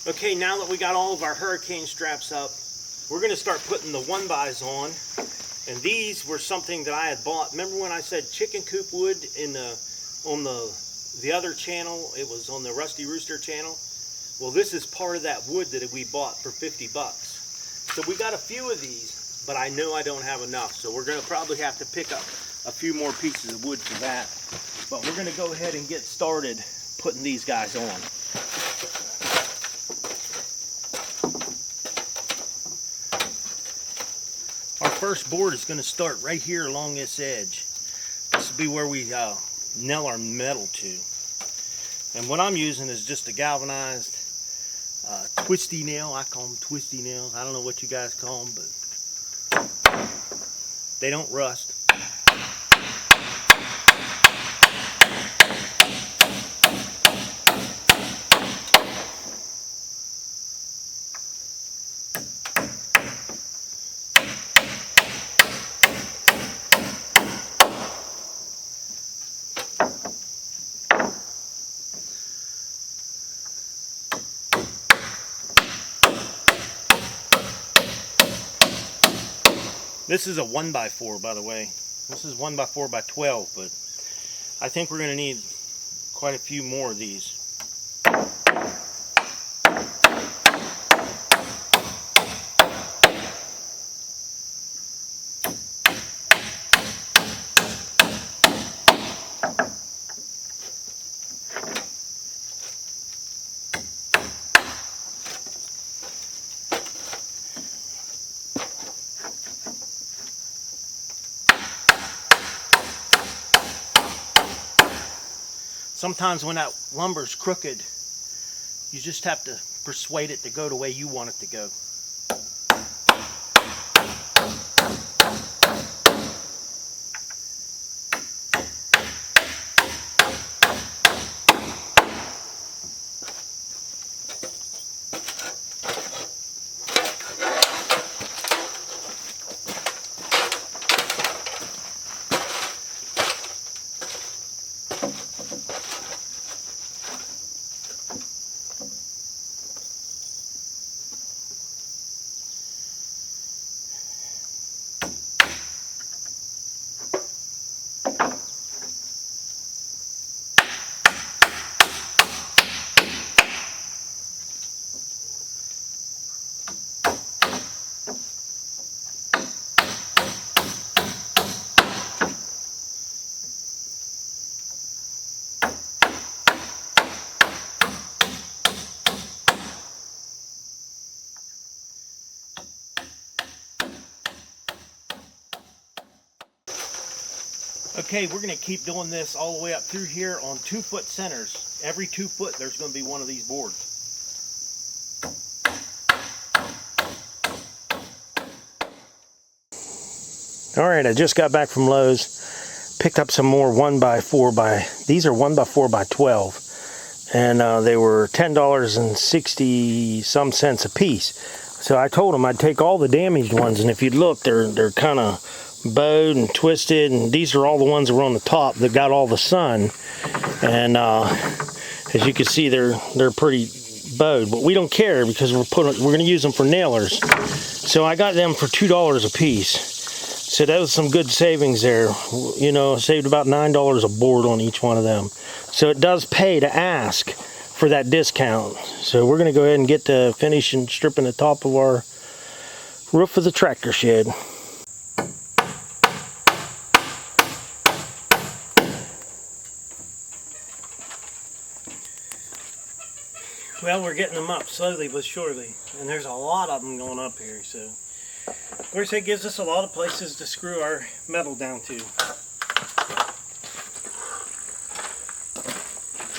Okay, now that we got all of our hurricane straps up, we're going to start putting the 1-bys on. And these were something that I had bought. Remember when I said chicken coop wood on the other channel? It was on the Rusty Rooster channel. Well, this is part of that wood that we bought for 50 bucks. So we got a few of these, but I know I don't have enough. So we're going to probably have to pick up a few more pieces of wood for that. But we're going to go ahead and get started putting these guys on. Our first board is going to start right here along this edge. This will be where we nail our metal to. And what I'm using is just a galvanized twisty nail. I call them twisty nails. I don't know what you guys call them, but they don't rust. This is a 1x4, by the way. This is 1x4x12, but I think we're going to need quite a few more of these. Sometimes when that lumber's crooked, you just have to persuade it to go the way you want it to go. Okay, we're going to keep doing this all the way up through here on 2-foot centers. Every 2 foot there's going to be one of these boards. Alright, I just got back from Lowe's. Picked up some more 1x4 these are 1x4x12. And they were $10.60 some cents a piece. So I told them I'd take all the damaged ones, and if you look, they're kind of bowed and twisted, and these are all the ones that were on the top that got all the sun. And as you can see, they're pretty bowed, but we don't care because we're going to use them for nailers. So I got them for $2 a piece. So that was some good savings there. You know, saved about $9 a board on each one of them. So it does pay to ask for that discount. So we're going to go ahead and get to finishing stripping the top of our roof of the tractor shed. Well, we're getting them up slowly but surely, and there's a lot of them going up here, so of course it gives us a lot of places to screw our metal down to.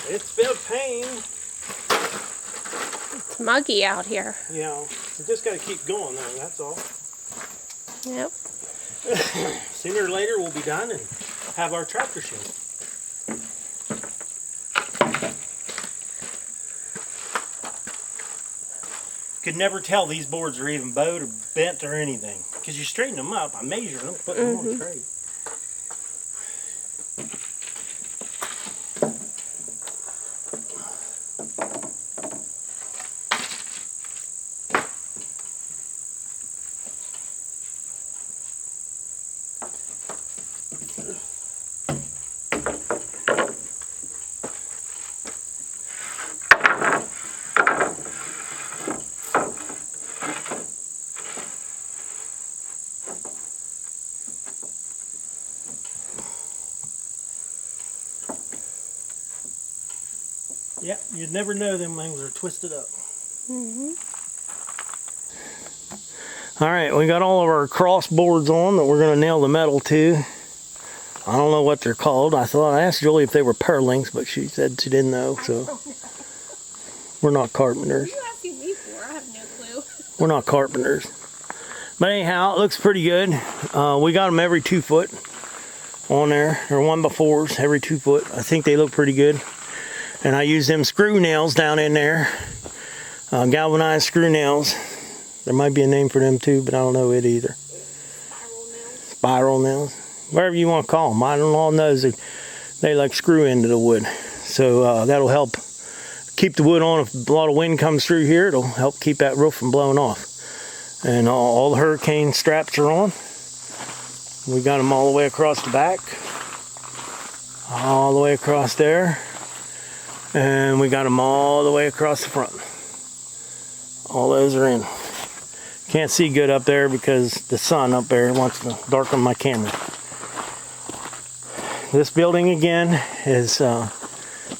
It's been a pain. It's muggy out here. Yeah, you just got to keep going though, that's all. Yep. Sooner or later we'll be done and have our tractor shed. Could never tell these boards are even bowed or bent or anything, because you straighten them up. I measure them, put them on straight. You'd never know them things are twisted up. All right, we got all of our cross boards on that we're going to nail the metal to. I don't know what they're called. I asked Julie if they were purlings, but she said she didn't know. So we're not carpenters. What are you asking me for? I have no clue. We're not carpenters. But anyhow, it looks pretty good. We got them every 2 foot on there. They're 1x4s every 2 foot. I think they look pretty good. And I use them screw nails down in there. Galvanized screw nails. There might be a name for them too, but I don't know it either. Spiral nails. Spiral nails. Whatever you want to call them. My in-law knows that they like screw into the wood. So that'll help keep the wood on. If a lot of wind comes through here, it'll help keep that roof from blowing off. And all the hurricane straps are on. We got them all the way across the back. All the way across there. And we got them all the way across the front. All those are in. Can't see good up there because the sun up there wants to darken my camera. This building again is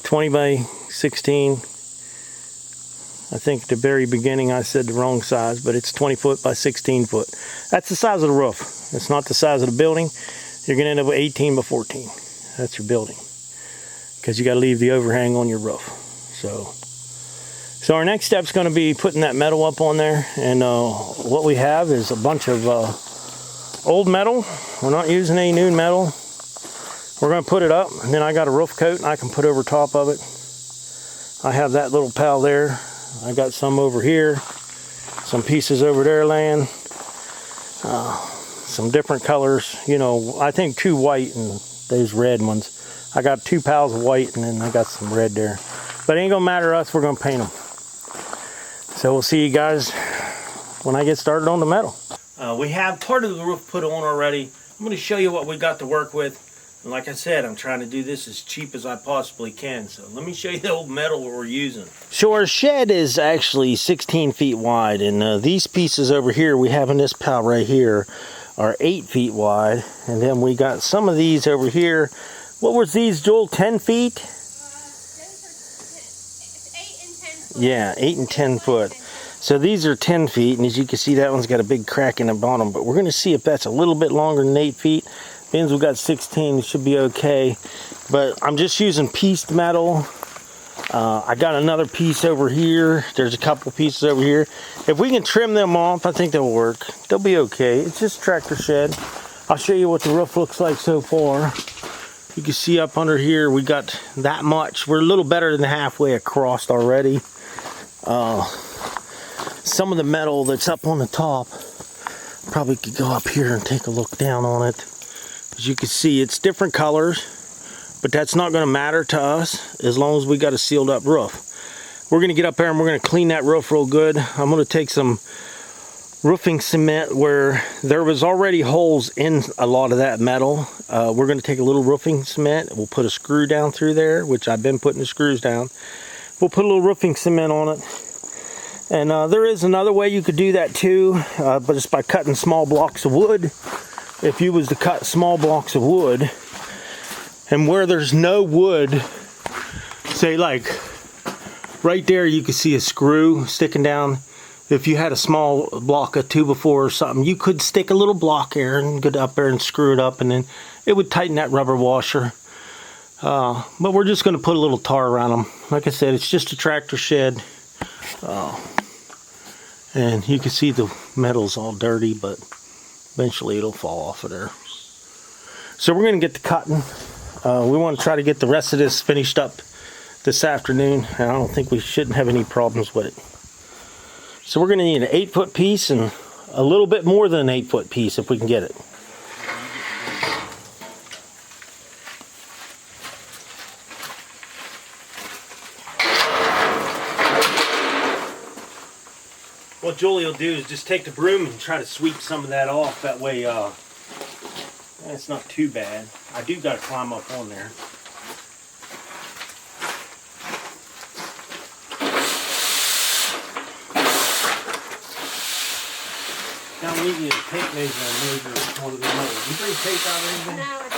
20 by 16. I think at the very beginning I said the wrong size, but it's 20 foot by 16 foot. That's the size of the roof. It's not the size of the building. You're going to end up with 18 by 14. That's your building. Because you got to leave the overhang on your roof. So our next step is going to be putting that metal up on there. And what we have is a bunch of old metal. We're not using any new metal. We're going to put it up, and then I got a roof coat I can put over top of it. I have that little pile there. I got some over here, some pieces over there laying, some different colors. You know, I think 2 white and those red ones. I got 2 piles of white, and then I got some red there. But it ain't gonna matter to us. We're gonna paint them. So we'll see you guys when I get started on the metal. We have part of the roof put on already. I'm going to show you what we got to work with. And like I said, I'm trying to do this as cheap as I possibly can. So let me show you the old metal we're using. So our shed is actually 16 feet wide. And these pieces over here we have in this pile right here are 8 feet wide. And then we got some of these over here. What was these, Joel? 10 feet? 8 and 10 foot. Yeah, 8 and 10 foot. So these are 10 feet, and as you can see, that one's got a big crack in the bottom. But we're going to see if that's a little bit longer than 8 feet. Being we've got 16, it should be okay. But I'm just using pieced metal. I got another piece over here. There's a couple pieces over here. If we can trim them off, I think they'll work. They'll be okay. It's just a tractor shed. I'll show you what the roof looks like so far. You can see up under here, we got that much. We're a little better than halfway across already. Some of the metal that's up on the top, probably could go up here and take a look down on it. As you can see, it's different colors, but that's not going to matter to us as long as we got a sealed up roof. We're going to get up there and we're going to clean that roof real good. I'm going to take some roofing cement where there was already holes in a lot of that metal. We're going to take a little roofing cement. We'll put a screw down through there, which I've been putting the screws down. We'll put a little roofing cement on it. And there is another way you could do that too, but it's by cutting small blocks of wood. If you was to cut small blocks of wood, and where there's no wood, say like right there, you can see a screw sticking down. If you had a small block of 2x4 or something, you could stick a little block there and get up there and screw it up, and then it would tighten that rubber washer. But we're just going to put a little tar around them. Like I said, it's just a tractor shed. And you can see the metal's all dirty, but eventually it'll fall off of there. So we're going to get to cutting. We want to try to get the rest of this finished up this afternoon, and I don't think we shouldn't have any problems with it. So we're going to need an 8-foot piece and a little bit more than an 8-foot piece if we can get it. What Julie will do is just take the broom and try to sweep some of that off. That way, it's not too bad. I do got to climb up on there. Now we need a tape measure and measure one of the others. You bring tape out or anything? No, I don't.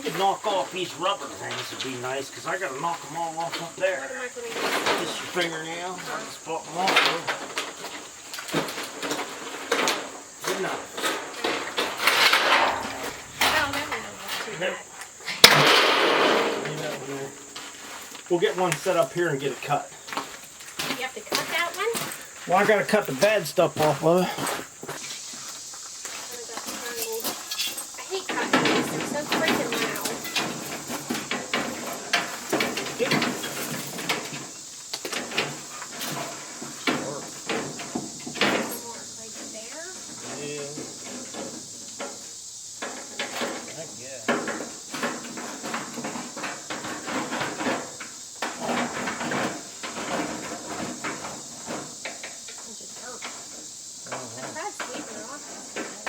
you could knock off these rubber things, it'd be nice, because I gotta knock them all off up there. What am I going to do? Just your fingernail. I just bought them off. Good enough. Oh, that one was too bad. We'll get one set up here and get it cut. You have to cut that one? Well, I gotta cut the bad stuff off of it. I hate cutting these. They're so freaking loud. More like there. Yeah. I guess. Which is dirt. I tried sweeping it off yesterday.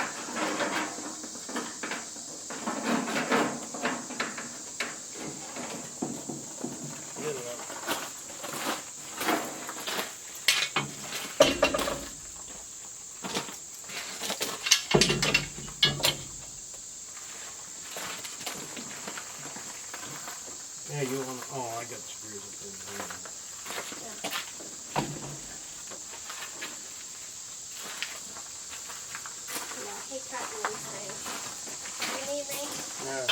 Good enough. Yeah, you want to, oh, I got screws up there. Yeah, I hate cutting these things. You need me? Yeah.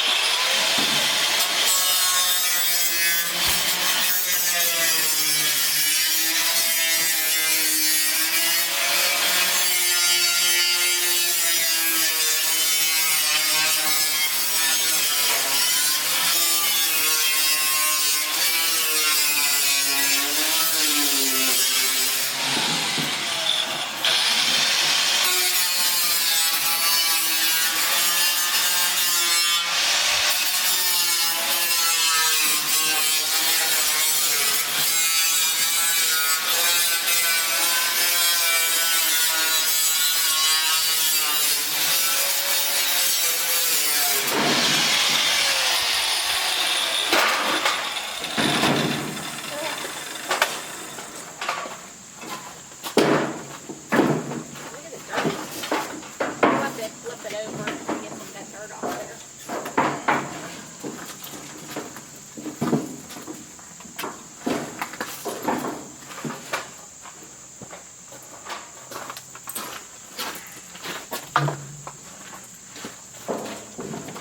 Look at the dirt. I'll have to flip it over and get some of that dirt off there.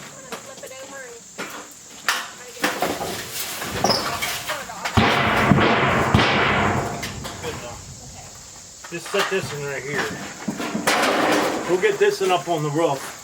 I'm gonna flip it over and try to get the dirt off. Good enough. Okay. Just set this in right here. We'll get this one up on the roof.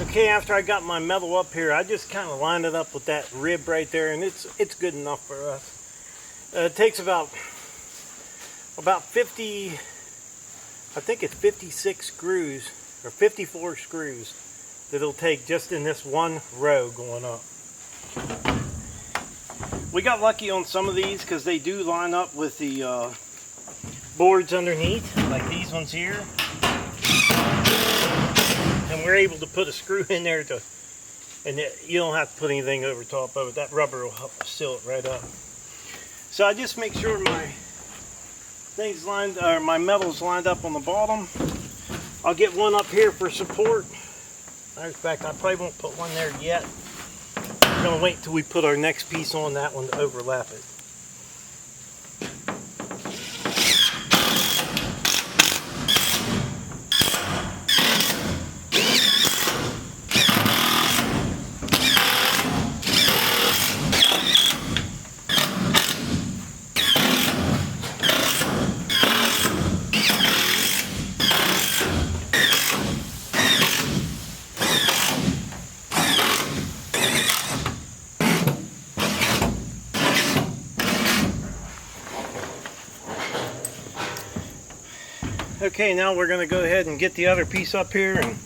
Okay, after I got my metal up here, I just kind of lined it up with that rib right there, and it's good enough for us. It takes about 50, I think it's 56 screws, or 54 screws, that it'll take just in this one row going up. We got lucky on some of these because they do line up with the boards underneath, like these ones here. And we're able to put a screw in there and you don't have to put anything over top of it. That rubber will help seal it right up. So I just make sure my things lined, or my metal's lined up on the bottom. I'll get one up here for support. In fact, I probably won't put one there yet. I'm gonna wait till we put our next piece on that one to overlap it. Okay, now we're going to go ahead and get the other piece up here and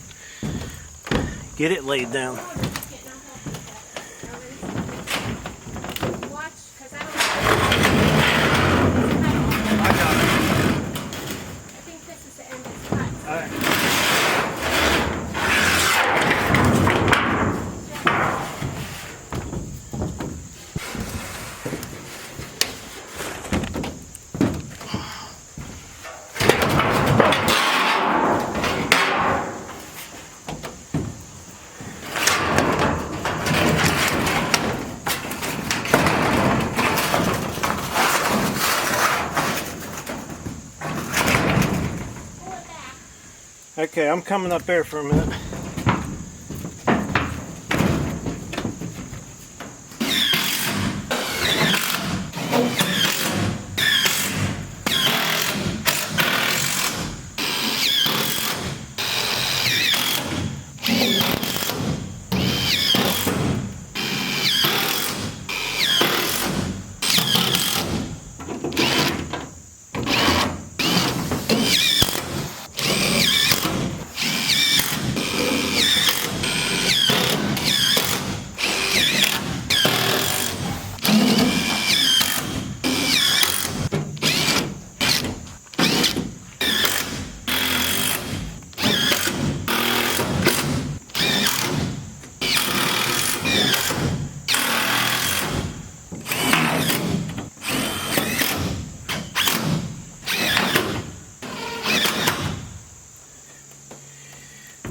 get it laid down. Watch, because I I got it. think this is the end that's cut. All right. Okay, I'm coming up there for a minute.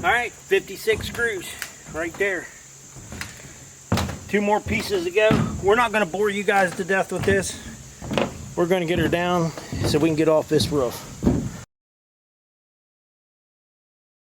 Alright, 56 screws right there. 2 more pieces to go. We're not going to bore you guys to death with this. We're going to get her down so we can get off this roof.